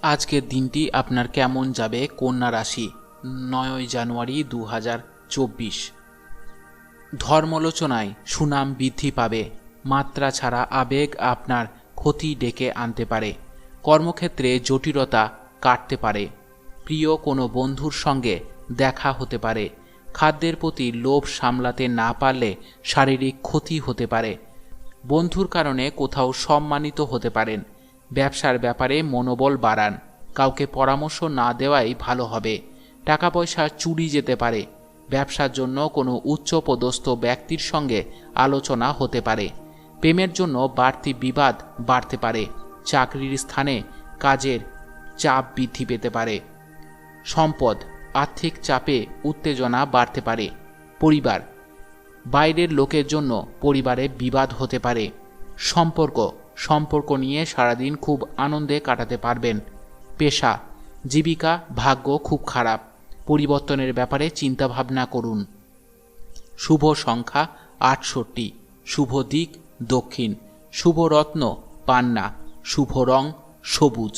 আজকের দিনটি আপনার কেমন যাবে? কন্যা রাশি, 9 জানুয়ারি 2024। ধর্মালোচনায় সুনাম বৃদ্ধি পাবে। মাত্রা ছাড়া আবেগ আপনার ক্ষতি ডেকে আনতে পারে। কর্মক্ষেত্রে জটিলতা কাটতে পারে। প্রিয় কোনো বন্ধুর সঙ্গে দেখা হতে পারে। খাদ্যের প্রতি লোভ সামলাতে না পারলে শারীরিক ক্ষতি হতে পারে। বন্ধুর কারণে কোথাও সম্মানিত হতে পারেন। ব্যবসার ব্যাপারে মনোবল বাড়ান। কাউকে পরামর্শ না দেওয়াই ভালো হবে। টাকা পয়সা চুরি যেতে পারে। ব্যবসার জন্য কোনো উচ্চপদস্থ ব্যক্তির সঙ্গে আলোচনা হতে পারে। প্রেমের জন্য বাড়তি বিবাদ বাড়তে পারে। চাকরির স্থানে কাজের চাপ বৃদ্ধি পেতে পারে। সম্পদ, আর্থিক চাপে উত্তেজনা বাড়তে পারে। পরিবার, বাইরের লোকের জন্য পরিবারে বিবাদ হতে পারে। সম্পর্ক নিয়ে সারাদিন খুব আনন্দে কাটাতে পারবেন। পেশা, জীবিকা, ভাগ্য খুব খারাপ। পরিবর্তনের ব্যাপারে চিন্তাভাবনা করুন। শুভ সংখ্যা 68, শুভ দিক দক্ষিণ, শুভ রত্ন পান্না, শুভ রং সবুজ।